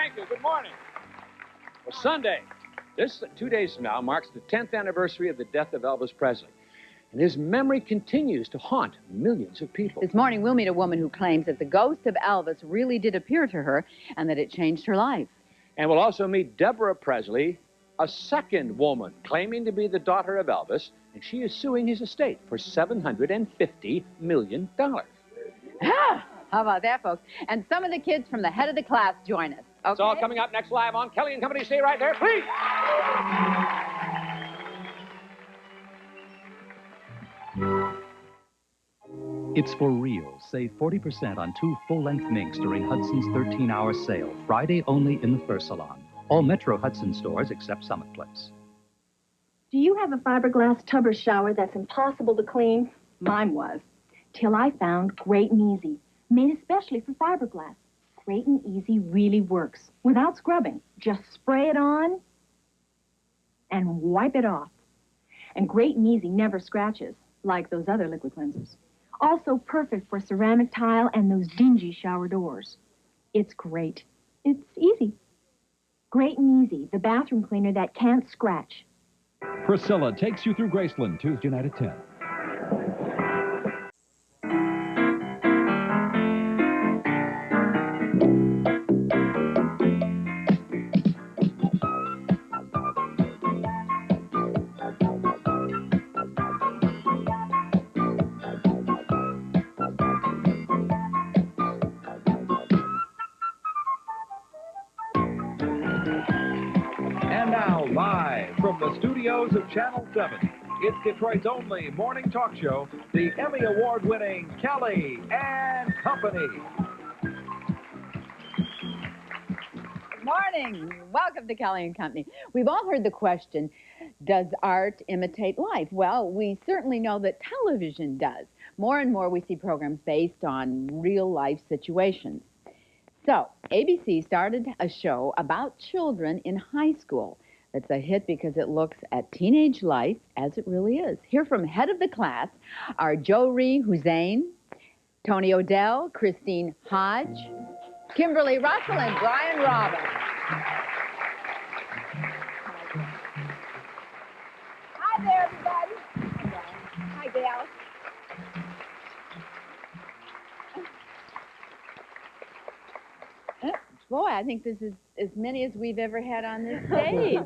Thank you. Good morning. Well, Sunday, this 2 days from now, marks the 10th anniversary of the death of Elvis Presley. And his memory continues to haunt millions of people. This morning, we'll meet a woman who claims that the ghost of Elvis really did appear to her and that it changed her life. And we'll also meet Deborah Presley, a second woman claiming to be the daughter of Elvis, and she is suing his estate for $750 million. Ah, how about that, folks? And some of the kids from the head of the class join us. Okay? It's all coming up next live on Kelly and Company. Stay right there, please. It's for real. Save 40% on 2 full-length minks during Hudson's 13-hour sale. Friday only in the Fur Salon. All Metro Hudson stores except Summit Place. Do you have a fiberglass tub or shower that's impossible to clean? Mine was. Till I found Great and Easy, made especially for fiberglass. Great and Easy really works. Without scrubbing. Just spray it on and wipe it off. And Great and Easy never scratches, like those other liquid cleansers. Also perfect for ceramic tile and those dingy shower doors. It's great. It's easy. Great and Easy, the bathroom cleaner that can't scratch. Priscilla takes you through Graceland, Tuesday night at 10. From the studios of Channel 7, it's Detroit's only morning talk show, the Emmy Award-winning Kelly and Company. Good morning. Welcome to Kelly and Company. We've all heard the question, does art imitate life? Well, we certainly know that television does. More and more we see programs based on real-life situations. So, ABC started a show about children in high school. It's a hit because it looks at teenage life as it really is. Here from head of the class are Jory Hussein, Tony O'Dell, Khrystyne Haje, Kimberly Russell, and Brian Robbins. Hi there, everybody. Hi, Gal. Boy, I think this is as many as we've ever had on this stage.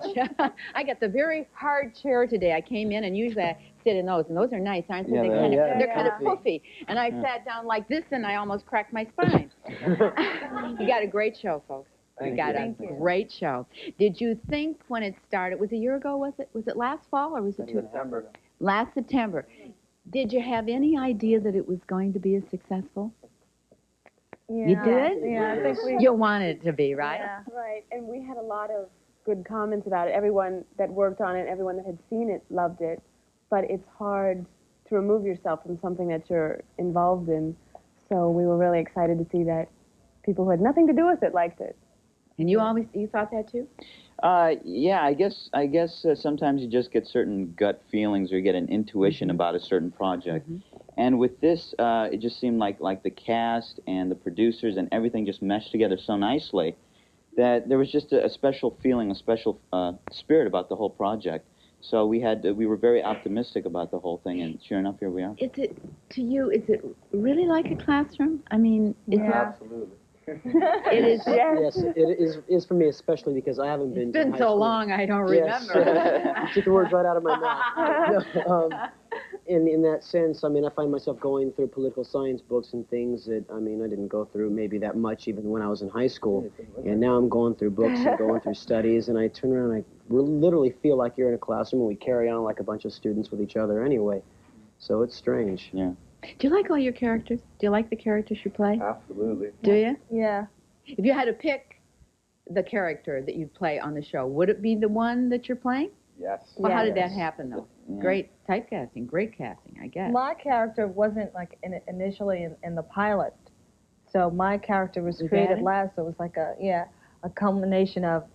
I got the very hard chair today. I came in, and usually I sit in those, and those are nice, aren't they? Yeah, they're kind of puffy. And I sat down like this, and I almost cracked my spine. You got a great show, folks. You got a great show. Did you think when it started, was it a year ago, was it? Was it last fall, or was it September? Last September. Did you have any idea that it was going to be as successful? Yeah. You did? Yeah, I think we... You wanted it to be, right? Yeah, right. And we had a lot of good comments about it. Everyone that worked on it, everyone that had seen it loved it. But it's hard to remove yourself from something that you're involved in. So we were really excited to see that people who had nothing to do with it liked it. And you thought that too? Yeah, I guess sometimes you just get certain gut feelings or you get an intuition about a certain project. And with this, it just seemed like the cast and the producers and everything just meshed together so nicely that there was just a special feeling, a special spirit about the whole project. So we were very optimistic about the whole thing, and sure enough, here we are. Is it really like a classroom? I mean, Absolutely. It is. Yes, it is for me, especially because I haven't been. It's been so long, I don't remember. You took the words right out of my mouth. In that sense, I mean, I find myself going through political science books and things that, I mean, I didn't go through maybe that much even when I was in high school. And now I'm going through books and going through studies, and I turn around and I literally feel like you're in a classroom and we carry on like a bunch of students with each other anyway. So it's strange. Yeah. Do you like all your characters? Do you like the characters you play? Absolutely. Do you? Yeah. If you had to pick the character that you'd play on the show, would it be the one that you're playing? Yes. Well, how did that happen, though? Yeah. Great typecasting, great casting, I guess. My character wasn't like initially in the pilot, so my character was created last. So it was like a culmination of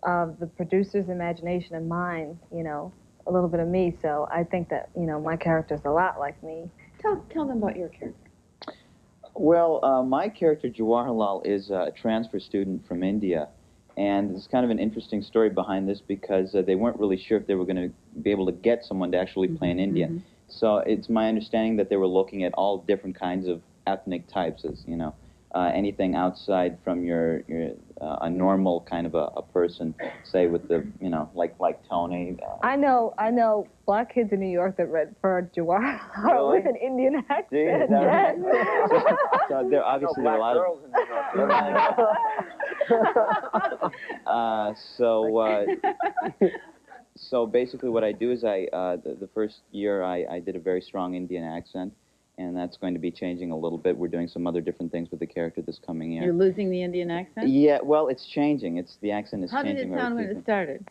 the producer's imagination and mine. You know, a little bit of me. So I think that my character's a lot like me. Tell them about your character. Well, my character Jawaharlal is a transfer student from India, And it's kind of an interesting story behind this because they weren't really sure if they were going to be able to get someone to actually play an Indian. So it's my understanding that they were looking at all different kinds of ethnic types, as you know, anything outside from your a normal kind of a person, say with the, you know, like Tony. I know black kids in New York that read for Jawahar with an Indian accent. Yes. So there obviously there are a lot of so basically what I do is the first year I did a very strong Indian accent, and that's going to be changing a little bit. We're doing some other different things with the character this coming year. You're losing the Indian accent? Yeah, well, it's changing. The accent is How changing. did it sound when it started?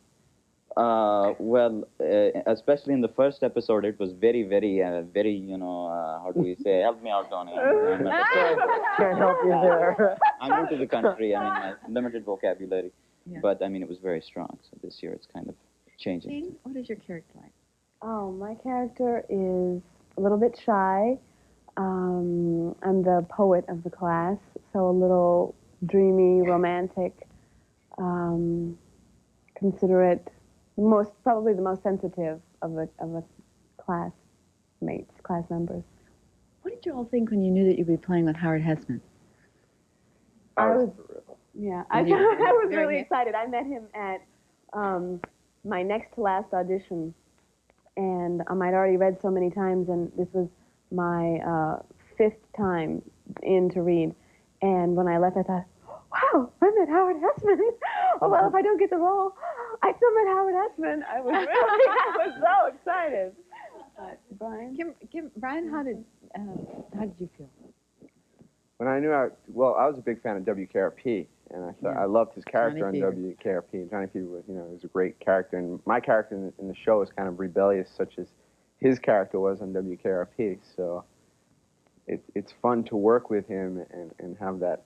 Especially in the first episode, it was very, you know, how do we say, help me out, Tony. Can't help you there. I'm new to the country. I mean, I have limited vocabulary. Yeah. But, I mean, it was very strong. So this year it's kind of changing. Jane, what is your character like? Oh, my character is a little bit shy. I'm the poet of the class, so a little dreamy, romantic, considerate, probably the most sensitive of the class members. What did you all think when you knew that you'd be playing with Howard Hessman? I was really excited. I met him at my next to last audition, and I'd already read so many times, and this was my 5th time in to read. And when I left, I thought, wow, I met Howard Hessman. Oh, well, if I don't get the role, I still met Howard Hessman. I was so excited. Brian? Brian, how did you feel? When I knew I was a big fan of WKRP, and I thought I loved his character on WKRP. Johnny P was, you know, was a great character, and my character in the show is kind of rebellious, such as his character was on WKRP. So it's fun to work with him and have that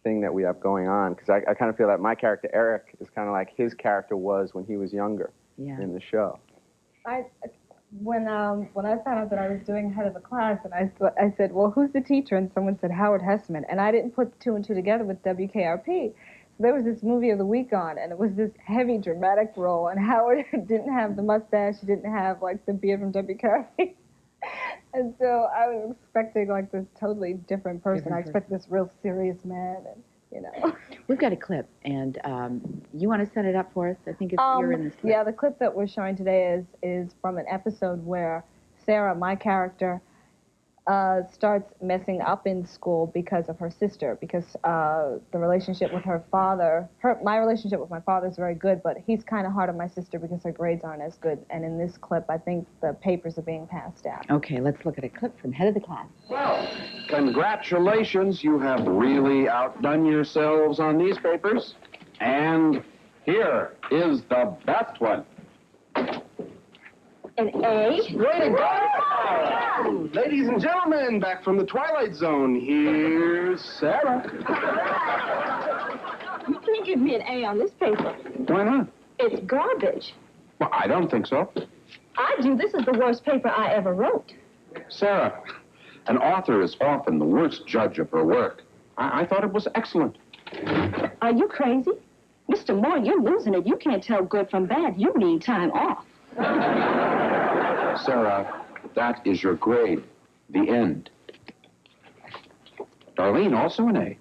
thing that we have going on, because I kind of feel that my character Eric is kind of like his character was when he was younger in the show. When I found out that I was doing head of the class, and I said, well, who's the teacher? And someone said Howard Hessman, and I didn't put 2 and 2 together with WKRP. So there was this movie of the week on, and it was this heavy dramatic role, and Howard didn't have the mustache, he didn't have like the beard from WKRP. And so I was expecting like this totally different person. I expected this real serious man, and you know. We've got a clip, and you want to set it up for us? I think you're in this clip. Yeah, the clip that we're showing today is from an episode where Sarah, my character, starts messing up in school because of her sister, because the relationship with her father, my relationship with my father is very good, but he's kind of hard on my sister because her grades aren't as good. And in this clip, I think the papers are being passed out. Okay, let's look at a clip from head of the class. Well, congratulations. You have really outdone yourselves on these papers. And here is the best one. An A? Way to go! Ladies and gentlemen, back from the Twilight Zone, here's Sarah. You can't give me an A on this paper. Why not? It's garbage. Well, I don't think so. I do. This is the worst paper I ever wrote. Sarah, an author is often the worst judge of her work. I thought it was excellent. Are you crazy? Mr. Moore, you're losing it. You can't tell good from bad. You need time off. Sarah, that is your grade. The end. Darlene, also an A.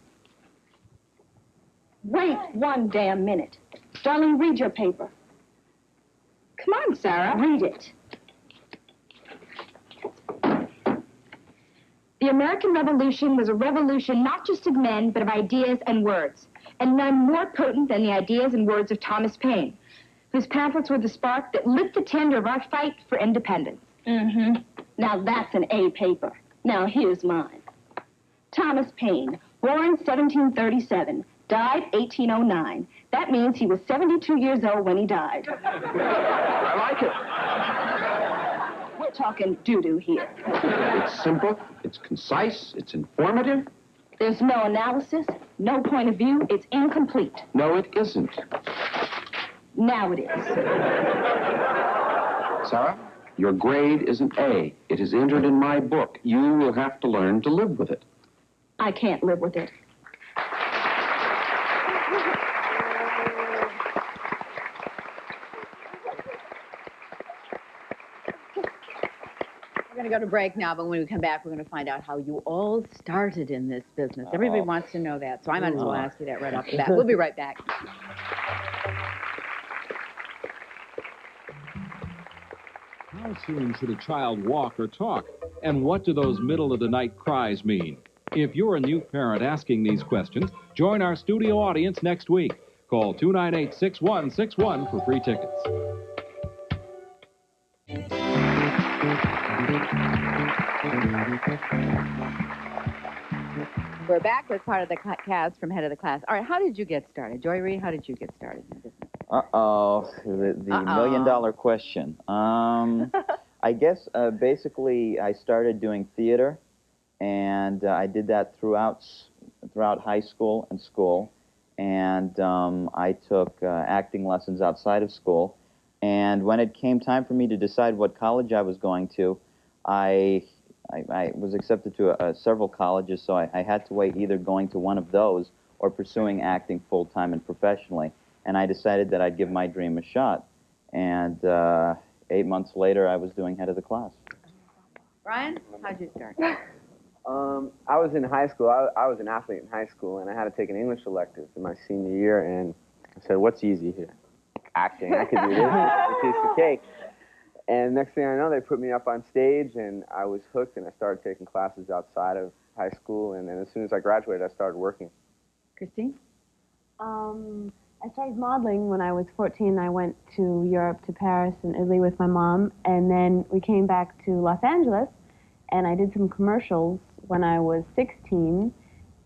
Wait one damn minute. Darlene, read your paper. Come on, Sarah. Read it. The American Revolution was a revolution not just of men, but of ideas and words, and none more potent than the ideas and words of Thomas Paine, whose pamphlets were the spark that lit the tender of our fight for independence. Mm-hmm. Now that's an A paper. Now here's mine. Thomas Paine, born 1737, died 1809. That means he was 72 years old when he died. I like it. We're talking doo-doo here. It's simple, it's concise, it's informative. There's no analysis, no point of view. It's incomplete. No, it isn't. Now it is. Sarah, your grade is an A. It is entered in my book. You will have to learn to live with it. I can't live with it. We're going to go to break now, but when we come back, we're going to find out how you all started in this business. Everybody wants to know that, so I might as well ask you that right off the bat. We'll be right back. How soon should a child walk or talk? And what do those middle-of-the-night cries mean? If you're a new parent asking these questions, join our studio audience next week. Call 298-6161 for free tickets. We're back with part of the cast from Head of the Class. All right, how did you get started? Joy Reid, how did you get started in business? The million-dollar question. I guess basically I started doing theater, and I did that throughout high school and school, and I took acting lessons outside of school. And when it came time for me to decide what college I was going to, I was accepted to several colleges, so I had to weigh either going to one of those or pursuing acting full-time and professionally. And I decided that I'd give my dream a shot. And 8 months later, I was doing Head of the Class. Brian, how'd you start? I was in high school. I was an athlete in high school, and I had to take an English elective in my senior year. And I said, what's easy here? Acting. I could do this. It's a piece of cake. And next thing I know, they put me up on stage, and I was hooked, and I started taking classes outside of high school. And then as soon as I graduated, I started working. Khrystyne? I started modeling when I was 14. I went to Europe, to Paris and Italy with my mom, and then we came back to Los Angeles, and I did some commercials when I was 16,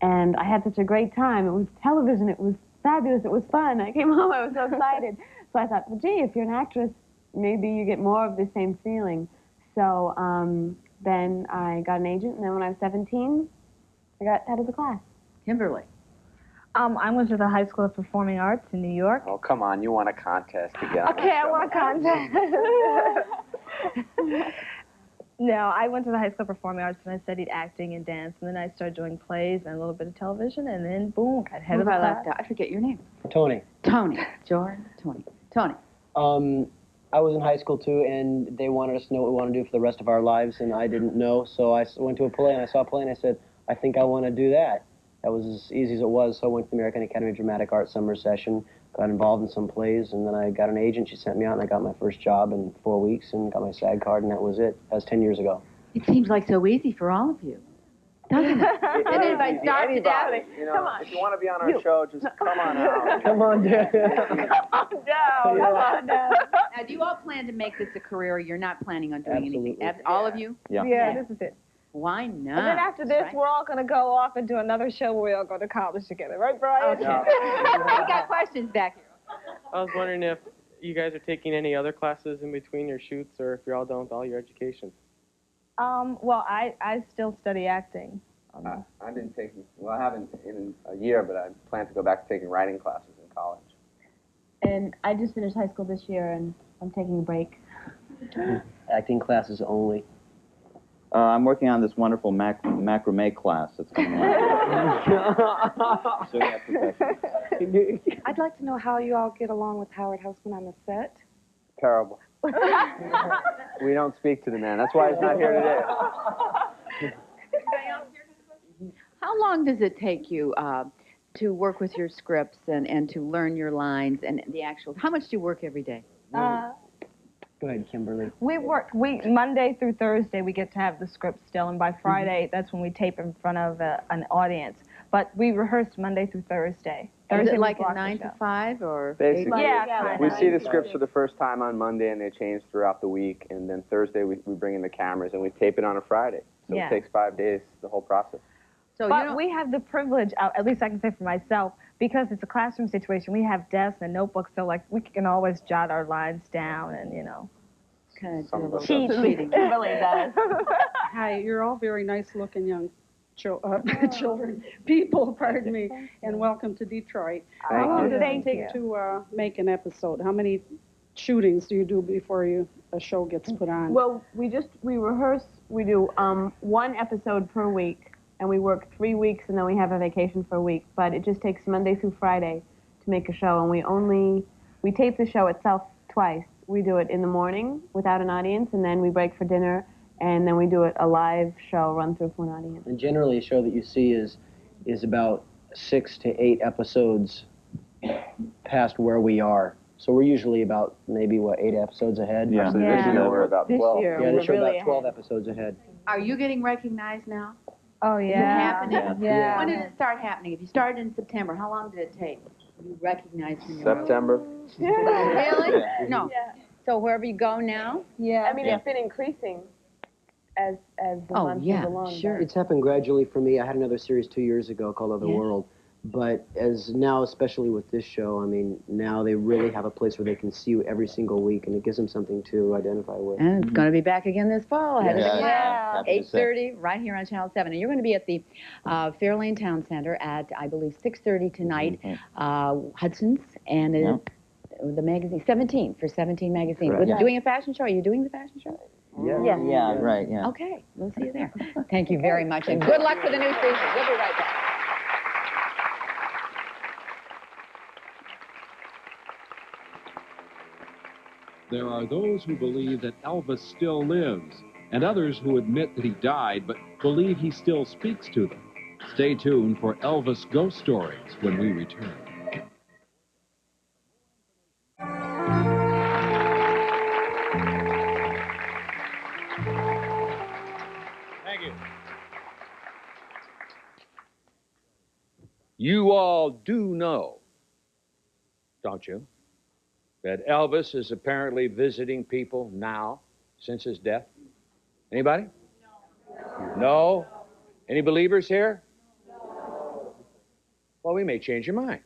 and I had such a great time. It was television. It was fabulous. It was fun. I came home. I was so excited. So I thought, well, gee, if you're an actress, maybe you get more of the same feeling. So then I got an agent, and then when I was 17, I got Head of the Class. Kimberly? I went to the High School of Performing Arts in New York. Oh, come on. You won a contest to get on Okay, I won a contest. No, I went to the High School of Performing Arts, and I studied acting and dance, and then I started doing plays and a little bit of television, and then, boom, got Head of the Class. I forget your name. Tony. Tony. Jordan. Tony. Tony. I was in high school, too, and they wanted us to know what we want to do for the rest of our lives, and I didn't know, so I went to a play, and I saw a play, and I said, I think I want to do that. That was as easy as it was, so I went to the American Academy of Dramatic Art summer session, got involved in some plays, and then I got an agent. She sent me out, and I got my first job in 4 weeks and got my SAG card, and that was it. That was 10 years ago. It seems like so easy for all of you, doesn't it? And if I start to doubt it, you know, come on. if you want to be on our show, just come on out. Come on down. Come on down. Now, do you all plan to make this a career, or you're not planning on doing anything? All of you? Yeah, this is it. Why not? And then after this, we're all going to go off and do another show where we all go to college together. Right, Brian? Okay. We got questions back here. I was wondering if you guys are taking any other classes in between your shoots, or if you're all done with all your education. Well, I still study acting. I didn't take, well, I haven't in a year, but I plan to go back to taking writing classes in college. And I just finished high school this year, and I'm taking a break. Acting classes only. I'm working on this wonderful macrame class that's coming out. So yeah, professional. I'd like to know how you all get along with Howard Houseman on the set. Terrible. We don't speak to the man. That's why he's not here today. How long does it take you to work with your scripts and to learn your lines and the actual? How much do you work every day? Go ahead, Kimberly. We work, Monday through Thursday, we get to have the script still, and by Friday, that's when we tape in front of an audience. But we rehearsed Monday through Thursday. Is it like a 9 to 5 or? Basically, yeah. We see the scripts for the first time on Monday, and they change throughout the week. And then Thursday, we bring in the cameras, and we tape it on a Friday. So it takes 5 days, the whole process. So but we have the privilege, at least I can say for myself, because it's a classroom situation, we have desks and notebooks, so like we can always jot our lines down and, you know. Kind of cheating. It really does. Hi, you're all very nice-looking young children, people, pardon me, and welcome to Detroit. How long does it take to make an episode? How many shootings do you do before a show gets put on? Well, we rehearse, we do 1 episode per week, and we work 3 weeks, and then we have a vacation for a week. But it just takes Monday through Friday to make a show, and we tape the show itself twice. We do it in the morning without an audience, and then we break for dinner, and then we do a live show run through for an audience. And generally, a show that you see is about 6 to 8 episodes past where we are. So we're usually about maybe, what, 8 episodes ahead? Yeah, so this year we're about 12. Yeah, this year about 12 episodes ahead. Are you getting recognized now? Oh, Is it yeah. happening? Yeah. When did it start happening? If you started in September, how long did it take? You recognized when you were September. Really? Yeah. No. So wherever you go now? Yeah. I mean, it's been increasing as the months move along. Sure. It's happened gradually for me. I had another series 2 years ago called Other World. But as now, especially with this show, I mean, now they really have a place where they can see you every single week, and it gives them something to identify with. And it's going to be back again this fall. Ahead of the class. Happy to say. 8:30, right here on Channel 7. And you're going to be at the Fairlane Town Center at, I believe, 6:30 tonight. Hudson's and the magazine, 17, for 17 magazine. Correct. Was doing a fashion show? Are you doing the fashion show? Yeah, right, yeah. Okay, we'll see you there. Thank you very much, and good luck for the new season. We'll be right back. There are those who believe that Elvis still lives, and others who admit that he died but believe he still speaks to them. Stay tuned for Elvis Ghost Stories when we return. Thank you. You all do know, don't you, that Elvis is apparently visiting people now since his death? Anybody? No. No? Any believers here? No. Well, we may change your mind.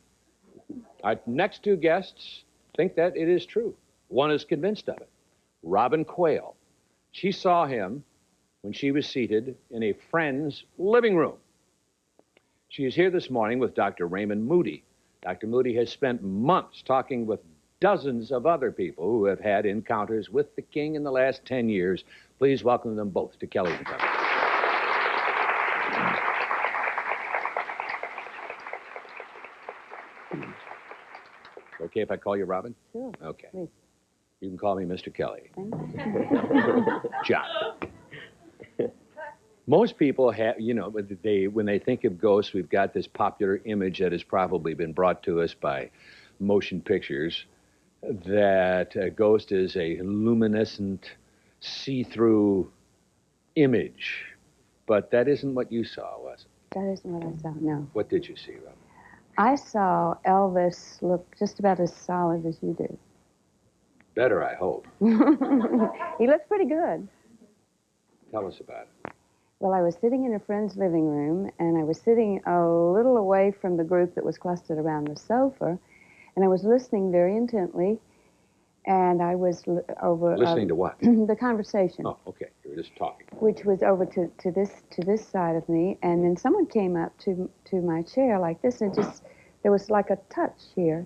Our next two guests think that it is true. One is convinced of it. Robin Quayle. She saw him when she was seated in a friend's living room. She is here this morning with Dr. Raymond Moody. Dr. Moody has spent months talking with dozens of other people who have had encounters with the king in the last 10 years. Please welcome them both to Kelly and Company. Okay if I call you Robin? Sure. Okay. Please. You can call me Mr. Kelly. John. Most people have, you know, when they think of ghosts, we've got this popular image that has probably been brought to us by motion pictures, that a ghost is a luminescent, see-through image. But that isn't what you saw, was it? That isn't what I saw, no. What did you see, Robin? I saw Elvis look just about as solid as you do. Better, I hope. He looks pretty good. Tell us about it. Well, I was sitting in a friend's living room, and I was sitting a little away from the group that was clustered around the sofa, and I was listening very intently, and I was over... Listening to what? The conversation. Oh, okay. You were just talking. Which was over to this side of me, and then someone came up to my chair like this, and just there was like a touch here,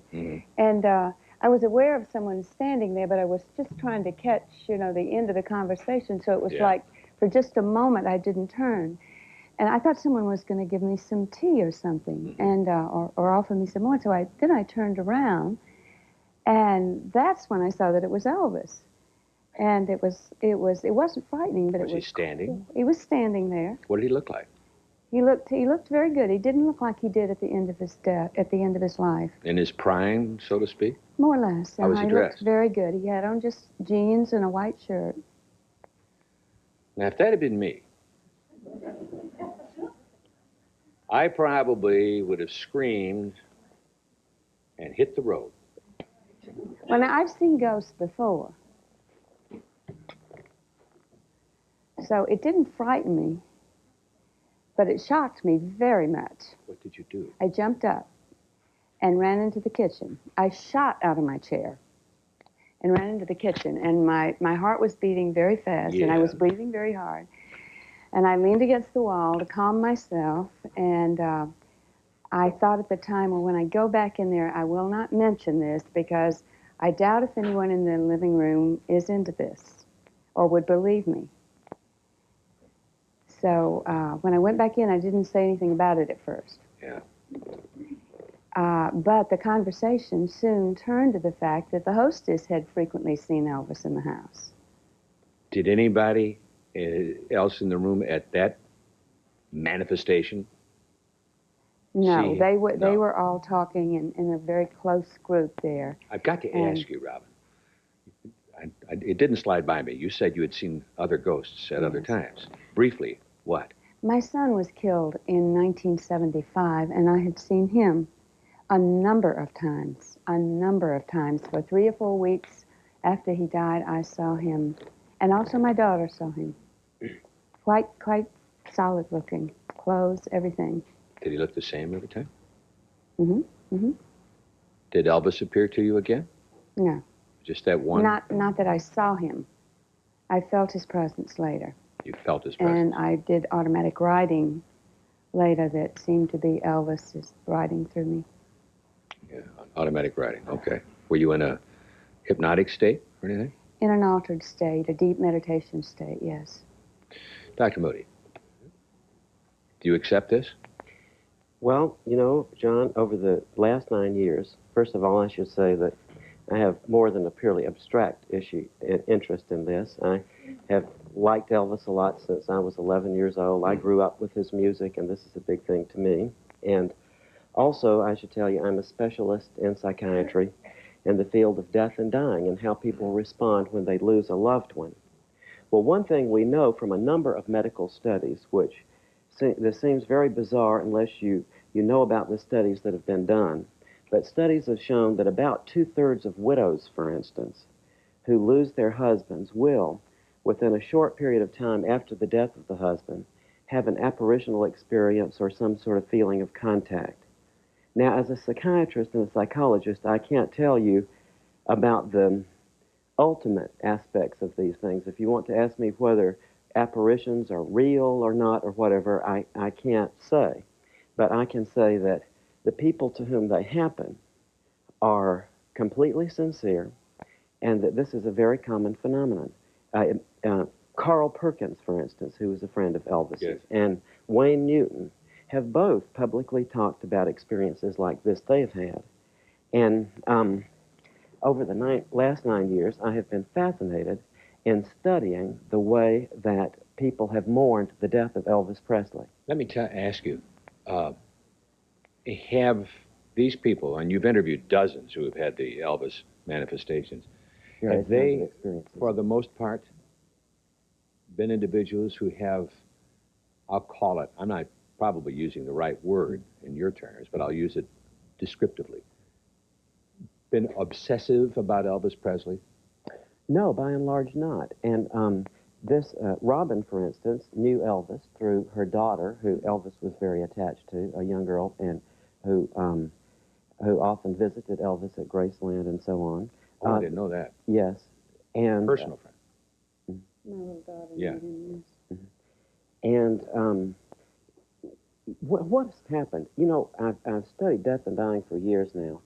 and I was aware of someone standing there, but I was just trying to catch, you know, the end of the conversation, so it was like for just a moment I didn't turn, and I thought someone was going to give me some tea or something, and or offer me some more. So I turned around, and that's when I saw that it was Elvis. And it wasn't frightening, but was he standing? Cool. He was standing there. What did he look like? He looked very good. He didn't look like he did at the end of his death, at the end of his life. In his prime, so to speak? More or less. How was he dressed? Looked very good. He had on just jeans and a white shirt. Now, if that had been me, I probably would have screamed and hit the road. Well, now, I've seen ghosts before. So it didn't frighten me, but it shocked me very much. What did you do? I jumped up and ran into the kitchen. I shot out of my chair and ran into the kitchen, and my heart was beating very fast, and I was breathing very hard. And I leaned against the wall to calm myself, and I thought at the time, well, when I go back in there, I will not mention this, because I doubt if anyone in the living room is into this or would believe me. So when I went back in, I didn't say anything about it at first. Yeah. But the conversation soon turned to the fact that the hostess had frequently seen Elvis in the house. Did anybody else in the room at that manifestation? No, See, they were no. all talking in a very close group there. I've got to ask you, Robin. It didn't slide by me. You said you had seen other ghosts at other times. Briefly, what? My son was killed in 1975, and I had seen him a number of times. For 3 or 4 weeks after he died, I saw him, and also my daughter saw him. Quite solid looking, clothes, everything. Did he look the same every time? Mm-hmm. Mm-hmm. Did Elvis appear to you again? No. Just that one? Not that I saw him. I felt his presence later. You felt his presence? And I did automatic writing later that seemed to be Elvis's writing through me. Yeah, automatic writing, okay. Were you in a hypnotic state or anything? In an altered state, a deep meditation state, yes. Dr. Moody, do you accept this? Well, you know, John, over the last 9 years, first of all, I should say that I have more than a purely abstract interest in this. I have liked Elvis a lot since I was 11 years old. I grew up with his music, and this is a big thing to me. And also, I should tell you, I'm a specialist in psychiatry in the field of death and dying and how people respond when they lose a loved one. Well, one thing we know from a number of medical studies, which this seems very bizarre unless you know about the studies that have been done, but studies have shown that about 2/3 of widows, for instance, who lose their husbands will, within a short period of time after the death of the husband, have an apparitional experience or some sort of feeling of contact. Now, as a psychiatrist and a psychologist, I can't tell you about the ultimate aspects of these things. If you want to ask me whether apparitions are real or not or whatever, I can't say. But I can say that the people to whom they happen are completely sincere and that this is a very common phenomenon. Carl Perkins, for instance, who was a friend of Elvis's, yes, and Wayne Newton have both publicly talked about experiences like this they've had. And over the last 9 years, I have been fascinated in studying the way that people have mourned the death of Elvis Presley. Let me ask you, have these people, and you've interviewed dozens who have had the Elvis manifestations, have they, for the most part, been individuals who have, I'll call it, I'm not probably using the right word in your terms, but I'll use it descriptively, been obsessive about Elvis Presley? No, by and large not. And Robin, for instance, knew Elvis through her daughter, who Elvis was very attached to, a young girl, and who often visited Elvis at Graceland and so on. Oh, I didn't know that. Yes. And personal friend. My little daughter. Yeah. And what has happened? You know, I've studied death and dying for years now,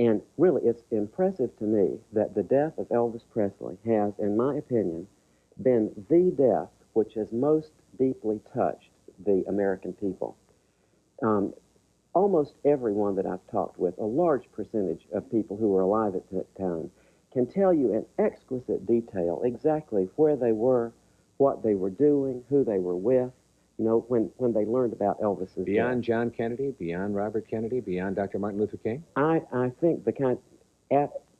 and really it's impressive to me that the death of Elvis Presley has, in my opinion, been the death which has most deeply touched the American people. Almost everyone that I've talked with, a large percentage of people who were alive at that time, can tell you in exquisite detail exactly where they were, what they were doing, who they were with, you know, when they learned about Elvis's Beyond death. John Kennedy, beyond Robert Kennedy, beyond Dr. Martin Luther King? I think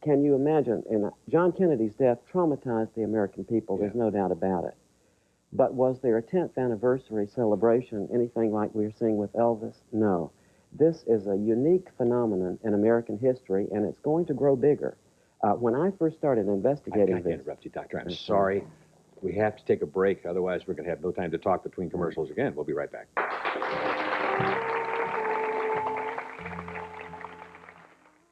can you imagine, and John Kennedy's death traumatized the American people, there's no doubt about it. But was there a 10th anniversary celebration, anything like we're seeing with Elvis? No. This is a unique phenomenon in American history, and it's going to grow bigger. When I first started investigating I can't interrupt you, Doctor. I'm sorry. We have to take a break. Otherwise, we're going to have no time to talk between commercials again. We'll be right back.